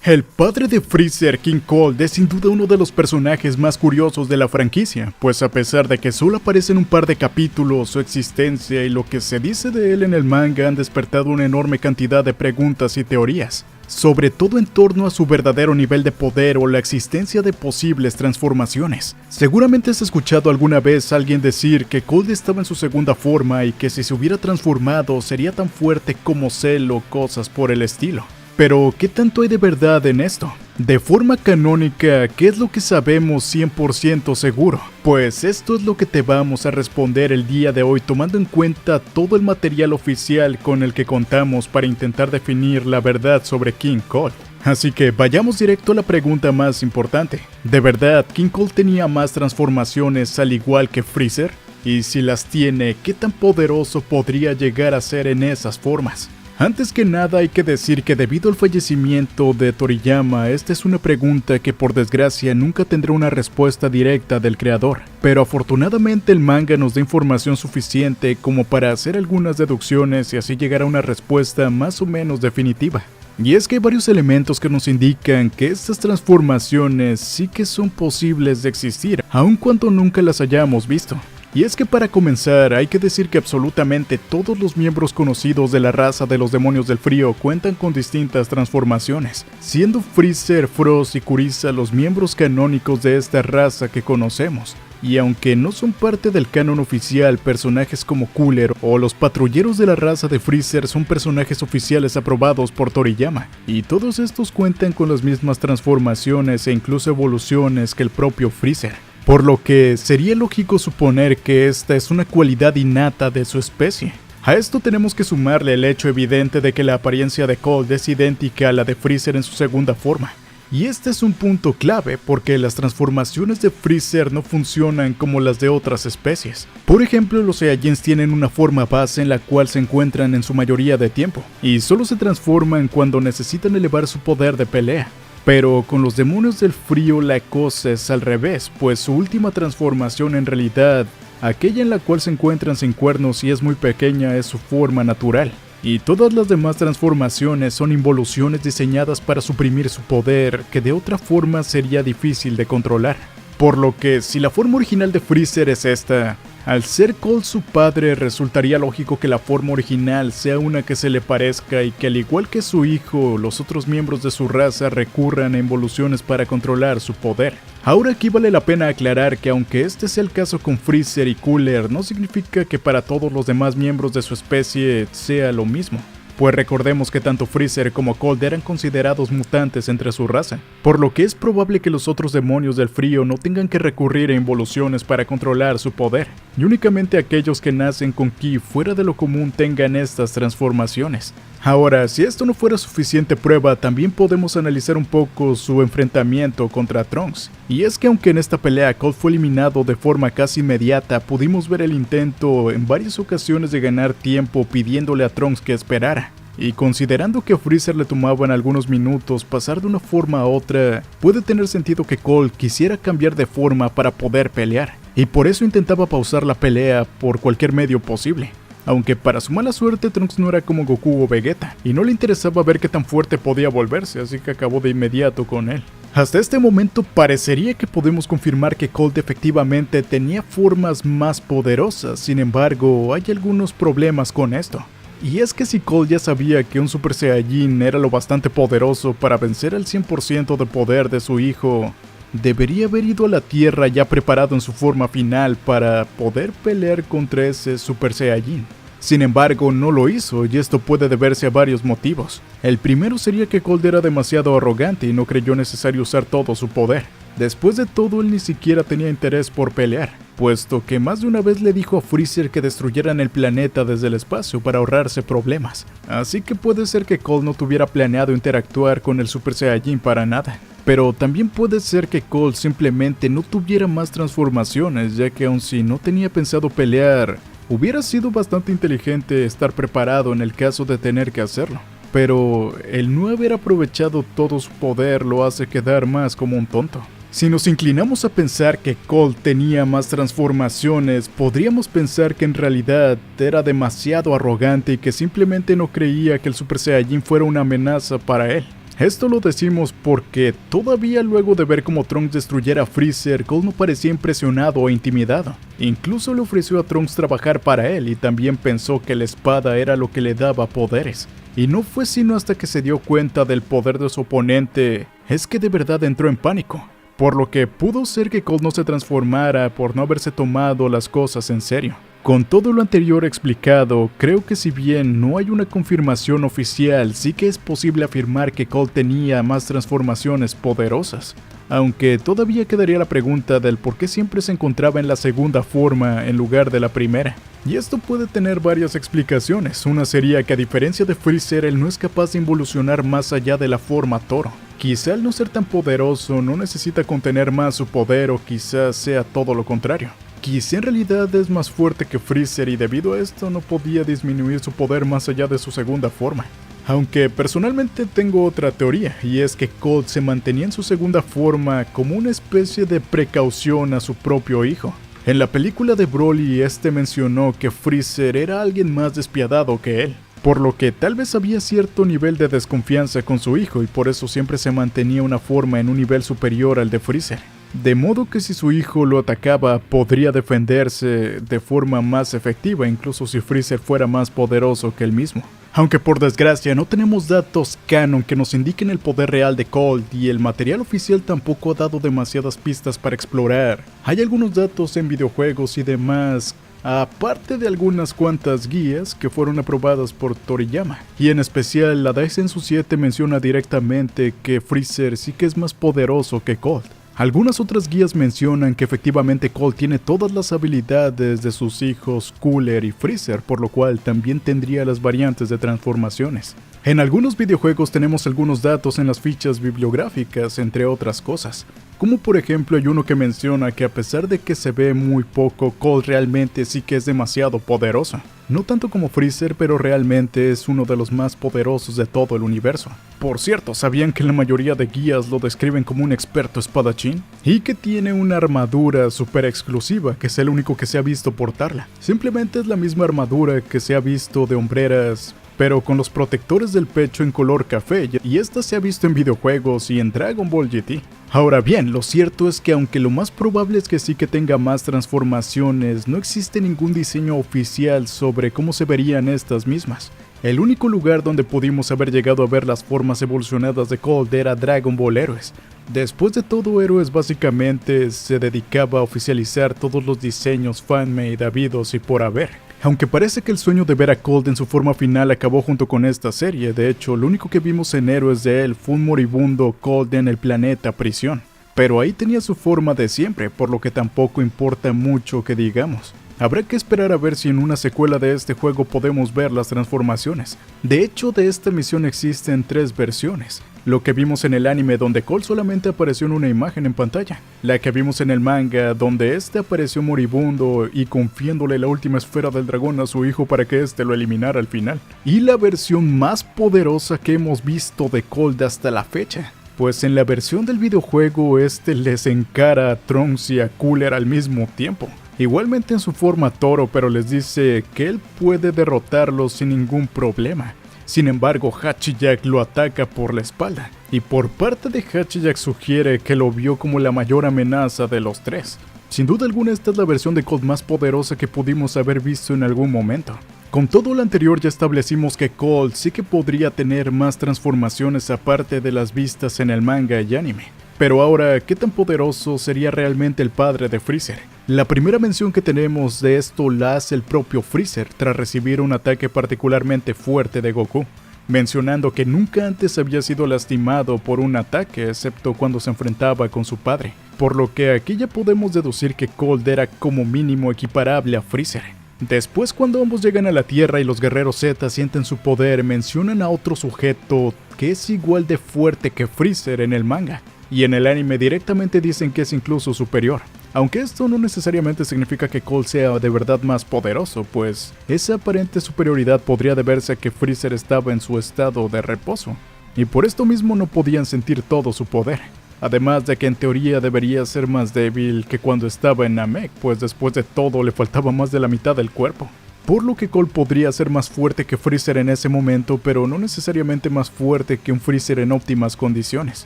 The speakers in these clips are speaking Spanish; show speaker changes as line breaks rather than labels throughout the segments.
El padre de Freezer, King Cold, es sin duda uno de los personajes más curiosos de la franquicia, pues a pesar de que solo aparece en un par de capítulos, su existencia y lo que se dice de él en el manga han despertado una enorme cantidad de preguntas y teorías, sobre todo en torno a su verdadero nivel de poder o la existencia de posibles transformaciones. Seguramente has escuchado alguna vez a alguien decir que Cold estaba en su segunda forma y que si se hubiera transformado sería tan fuerte como Cell o cosas por el estilo. Pero, ¿qué tanto hay de verdad en esto? De forma canónica, ¿qué es lo que sabemos 100% seguro? Pues esto es lo que te vamos a responder el día de hoy, tomando en cuenta todo el material oficial con el que contamos para intentar definir la verdad sobre King Cold. Así que vayamos directo a la pregunta más importante. ¿De verdad King Cold tenía más transformaciones al igual que Freezer? Y si las tiene, ¿qué tan poderoso podría llegar a ser en esas formas? Antes que nada hay que decir que debido al fallecimiento de Toriyama, esta es una pregunta que por desgracia nunca tendrá una respuesta directa del creador, pero afortunadamente el manga nos da información suficiente como para hacer algunas deducciones y así llegar a una respuesta más o menos definitiva. Y es que hay varios elementos que nos indican que estas transformaciones sí que son posibles de existir, aun cuando nunca las hayamos visto. Y es que para comenzar hay que decir que absolutamente todos los miembros conocidos de la raza de los demonios del frío cuentan con distintas transformaciones, siendo Freezer, Frost y Kuriza los miembros canónicos de esta raza que conocemos. Y aunque no son parte del canon oficial, personajes como Cooler o los patrulleros de la raza de Freezer son personajes oficiales aprobados por Toriyama, y todos estos cuentan con las mismas transformaciones e incluso evoluciones que el propio Freezer. Por lo que sería lógico suponer que esta es una cualidad innata de su especie. A esto tenemos que sumarle el hecho evidente de que la apariencia de Cold es idéntica a la de Freezer en su segunda forma. Y este es un punto clave porque las transformaciones de Freezer no funcionan como las de otras especies. Por ejemplo, los Saiyajins tienen una forma base en la cual se encuentran en su mayoría de tiempo, y solo se transforman cuando necesitan elevar su poder de pelea. Pero con los demonios del frío la cosa es al revés, pues su última transformación en realidad, aquella en la cual se encuentran sin cuernos y es muy pequeña, es su forma natural. Y todas las demás transformaciones son involuciones diseñadas para suprimir su poder, que de otra forma sería difícil de controlar. Por lo que, si la forma original de Freezer es esta, al ser Cold su padre, resultaría lógico que la forma original sea una que se le parezca y que al igual que su hijo, los otros miembros de su raza recurran a involuciones para controlar su poder. Ahora aquí vale la pena aclarar que aunque este sea el caso con Freezer y Cooler, no significa que para todos los demás miembros de su especie sea lo mismo. Pues recordemos que tanto Freezer como Cold eran considerados mutantes entre su raza, por lo que es probable que los otros demonios del frío no tengan que recurrir a involuciones para controlar su poder, y únicamente aquellos que nacen con ki fuera de lo común tengan estas transformaciones. Ahora, si esto no fuera suficiente prueba, también podemos analizar un poco su enfrentamiento contra Trunks. Y es que aunque en esta pelea Cold fue eliminado de forma casi inmediata, pudimos ver el intento en varias ocasiones de ganar tiempo pidiéndole a Trunks que esperara. Y considerando que a Freezer le tomaban algunos minutos pasar de una forma a otra, puede tener sentido que Cold quisiera cambiar de forma para poder pelear. Y por eso intentaba pausar la pelea por cualquier medio posible. Aunque para su mala suerte Trunks no era como Goku o Vegeta, y no le interesaba ver qué tan fuerte podía volverse, así que acabó de inmediato con él. Hasta este momento parecería que podemos confirmar que Cold efectivamente tenía formas más poderosas, sin embargo hay algunos problemas con esto. Y es que si Cold ya sabía que un Super Saiyajin era lo bastante poderoso para vencer al 100% de poder de su hijo, debería haber ido a la Tierra ya preparado en su forma final para poder pelear contra ese Super Saiyajin. Sin embargo, no lo hizo y esto puede deberse a varios motivos. El primero sería que Cold era demasiado arrogante y no creyó necesario usar todo su poder. Después de todo, él ni siquiera tenía interés por pelear, puesto que más de una vez le dijo a Freezer que destruyeran el planeta desde el espacio para ahorrarse problemas. Así que puede ser que Cold no tuviera planeado interactuar con el Super Saiyajin para nada. Pero también puede ser que Cold simplemente no tuviera más transformaciones, ya que aun si no tenía pensado pelear, hubiera sido bastante inteligente estar preparado en el caso de tener que hacerlo. Pero el no haber aprovechado todo su poder lo hace quedar más como un tonto. Si nos inclinamos a pensar que Cold tenía más transformaciones, podríamos pensar que en realidad era demasiado arrogante y que simplemente no creía que el Super Saiyajin fuera una amenaza para él. Esto lo decimos porque todavía luego de ver cómo Trunks destruyera a Freezer, Cole no parecía impresionado o intimidado. Incluso le ofreció a Trunks trabajar para él y también pensó que la espada era lo que le daba poderes. Y no fue sino hasta que se dio cuenta del poder de su oponente, es que de verdad entró en pánico. Por lo que pudo ser que Cole no se transformara por no haberse tomado las cosas en serio. Con todo lo anterior explicado, creo que si bien no hay una confirmación oficial, sí que es posible afirmar que Cole tenía más transformaciones poderosas. Aunque todavía quedaría la pregunta del por qué siempre se encontraba en la segunda forma en lugar de la primera. Y esto puede tener varias explicaciones. Una sería que a diferencia de Freezer, él no es capaz de involucionar más allá de la forma toro. Quizá al no ser tan poderoso no necesita contener más su poder o quizás sea todo lo contrario. Quizá en realidad es más fuerte que Freezer y debido a esto no podía disminuir su poder más allá de su segunda forma. Aunque personalmente tengo otra teoría, y es que Cole se mantenía en su segunda forma como una especie de precaución a su propio hijo. En la película de Broly, este mencionó que Freezer era alguien más despiadado que él, por lo que tal vez había cierto nivel de desconfianza con su hijo y por eso siempre se mantenía una forma en un nivel superior al de Freezer. De modo que si su hijo lo atacaba, podría defenderse de forma más efectiva, incluso si Freezer fuera más poderoso que él mismo. Aunque por desgracia no tenemos datos canon que nos indiquen el poder real de Cold y el material oficial tampoco ha dado demasiadas pistas para explorar. Hay algunos datos en videojuegos y demás, aparte de algunas cuantas guías que fueron aprobadas por Toriyama. Y en especial la Daizenshuu 7 menciona directamente que Freezer sí que es más poderoso que Cold. Algunas otras guías mencionan que efectivamente Cole tiene todas las habilidades de sus hijos Cooler y Freezer, por lo cual también tendría las variantes de transformaciones. En algunos videojuegos tenemos algunos datos en las fichas bibliográficas, entre otras cosas. Como por ejemplo hay uno que menciona que a pesar de que se ve muy poco, Cole realmente sí que es demasiado poderoso. No tanto como Freezer, pero realmente es uno de los más poderosos de todo el universo. Por cierto, ¿sabían que la mayoría de guías lo describen como un experto espadachín? Y que tiene una armadura super exclusiva, que es el único que se ha visto portarla. Simplemente es la misma armadura que se ha visto de hombreras, pero con los protectores del pecho en color café, y esta se ha visto en videojuegos y en Dragon Ball GT. Ahora bien, lo cierto es que aunque lo más probable es que sí que tenga más transformaciones, no existe ningún diseño oficial sobre cómo se verían estas mismas. El único lugar donde pudimos haber llegado a ver las formas evolucionadas de Cold era Dragon Ball Heroes. Después de todo, Heroes básicamente se dedicaba a oficializar todos los diseños fanmade habidos y por haber. Aunque parece que el sueño de ver a Cold en su forma final acabó junto con esta serie, de hecho, lo único que vimos en Héroes de él fue un moribundo Cold en el planeta Prisión. Pero ahí tenía su forma de siempre, por lo que tampoco importa mucho que digamos. Habrá que esperar a ver si en una secuela de este juego podemos ver las transformaciones. De hecho, de esta misión existen 3 versiones. Lo que vimos en el anime donde Cole solamente apareció en una imagen en pantalla. La que vimos en el manga donde este apareció moribundo y confiándole la última esfera del dragón a su hijo para que este lo eliminara al final. Y la versión más poderosa que hemos visto de Cole hasta la fecha. Pues en la versión del videojuego este les encara a Trunks y a Cooler al mismo tiempo. Igualmente en su forma toro, pero les dice que él puede derrotarlos sin ningún problema. Sin embargo, Hachiyak lo ataca por la espalda, y por parte de Hachiyak sugiere que lo vio como la mayor amenaza de los 3. Sin duda alguna esta es la versión de Cold más poderosa que pudimos haber visto en algún momento. Con todo lo anterior ya establecimos que Cold sí que podría tener más transformaciones aparte de las vistas en el manga y anime. Pero ahora, ¿qué tan poderoso sería realmente el padre de Freezer? La primera mención que tenemos de esto la hace el propio Freezer tras recibir un ataque particularmente fuerte de Goku, mencionando que nunca antes había sido lastimado por un ataque excepto cuando se enfrentaba con su padre, por lo que aquí ya podemos deducir que Cold era como mínimo equiparable a Freezer. Después, cuando ambos llegan a la Tierra y los guerreros Z sienten su poder, mencionan a otro sujeto que es igual de fuerte que Freezer en el manga, y en el anime directamente dicen que es incluso superior. Aunque esto no necesariamente significa que Cole sea de verdad más poderoso, pues esa aparente superioridad podría deberse a que Freezer estaba en su estado de reposo, y por esto mismo no podían sentir todo su poder. Además de que en teoría debería ser más débil que cuando estaba en Namek, pues después de todo le faltaba más de la mitad del cuerpo. por lo que Cole podría ser más fuerte que Freezer en ese momento, pero no necesariamente más fuerte que un Freezer en óptimas condiciones.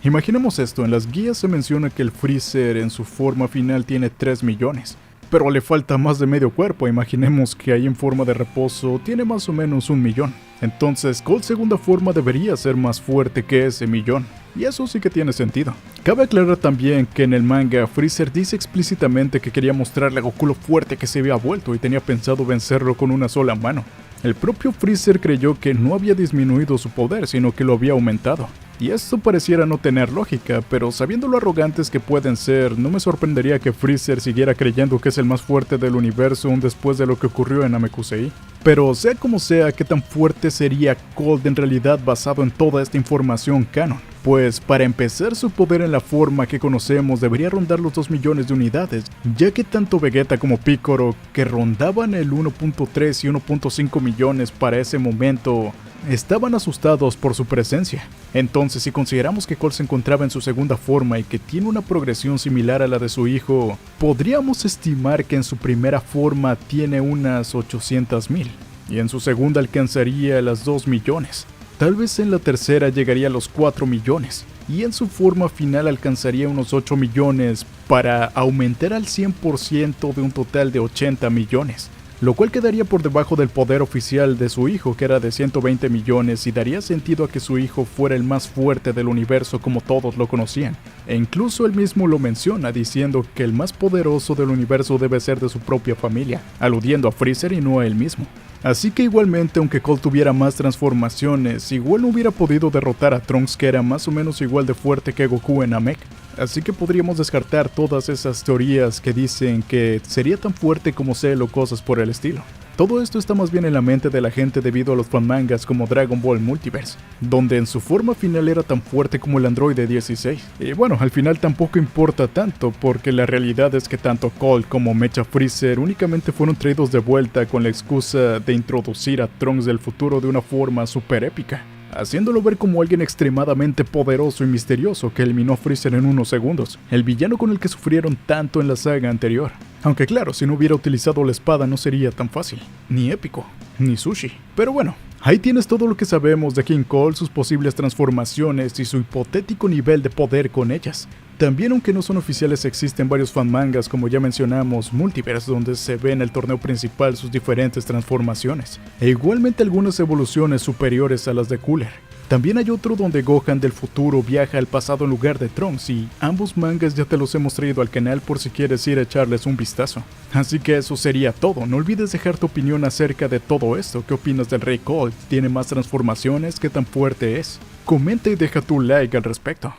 Imaginemos esto, en las guías se menciona que el Freezer en su forma final tiene 3 millones, pero le falta más de medio cuerpo. Imaginemos que ahí en forma de reposo tiene más o menos 1 millón. Entonces Cole segunda forma debería ser más fuerte que ese millón, y eso sí que tiene sentido. Cabe aclarar también que en el manga Freezer dice explícitamente que quería mostrarle a Goku lo fuerte que se había vuelto y tenía pensado vencerlo con una sola mano. El propio Freezer creyó que no había disminuido su poder, sino que lo había aumentado. Y esto pareciera no tener lógica, pero sabiendo lo arrogantes que pueden ser, no me sorprendería que Freezer siguiera creyendo que es el más fuerte del universo aún después de lo que ocurrió en Namekusei. Pero sea como sea, ¿qué tan fuerte sería Cold en realidad basado en toda esta información canon? Pues para empezar, su poder en la forma que conocemos debería rondar los 2 millones de unidades, ya que tanto Vegeta como Piccolo, que rondaban el 1.3 y 1.5 millones para ese momento, estaban asustados por su presencia. Entonces, si consideramos que Cole se encontraba en su segunda forma y que tiene una progresión similar a la de su hijo, podríamos estimar que en su primera forma tiene unas 800.000, y en su segunda alcanzaría las 2 millones. Tal vez en la tercera llegaría a los 4 millones, y en su forma final alcanzaría unos 8 millones para aumentar al 100% de un total de 80 millones. Lo cual quedaría por debajo del poder oficial de su hijo, que era de 120 millones, y daría sentido a que su hijo fuera el más fuerte del universo como todos lo conocían. E incluso él mismo lo menciona, diciendo que el más poderoso del universo debe ser de su propia familia, aludiendo a Freezer y no a él mismo. Así que igualmente, aunque Cole tuviera más transformaciones, igual no hubiera podido derrotar a Trunks, que era más o menos igual de fuerte que Goku en Namek. Así que podríamos descartar todas esas teorías que dicen que sería tan fuerte como Cell o cosas por el estilo. Todo esto está más bien en la mente de la gente debido a los fanmangas como Dragon Ball Multiverse, donde en su forma final era tan fuerte como el androide 16. Y bueno, al final tampoco importa tanto, porque la realidad es que tanto Cole como Mecha Freezer únicamente fueron traídos de vuelta con la excusa de introducir a Trunks del futuro de una forma super épica, haciéndolo ver como alguien extremadamente poderoso y misterioso que eliminó a Freezer en unos segundos, el villano con el que sufrieron tanto en la saga anterior. Aunque claro, si no hubiera utilizado la espada no sería tan fácil, ni épico, ni sushi. Pero bueno, ahí tienes todo lo que sabemos de King Cole, sus posibles transformaciones y su hipotético nivel de poder con ellas. También, aunque no son oficiales, existen varios fanmangas, como ya mencionamos, Multiverse, donde se ve en el torneo principal sus diferentes transformaciones, e igualmente algunas evoluciones superiores a las de Cooler. También hay otro donde Gohan del futuro viaja al pasado en lugar de Trunks, y ambos mangas ya te los hemos traído al canal por si quieres ir a echarles un vistazo. Así que eso sería todo, no olvides dejar tu opinión acerca de todo esto. ¿Qué opinas del Rey Cole? ¿Tiene más transformaciones? ¿Qué tan fuerte es? Comenta y deja tu like al respecto.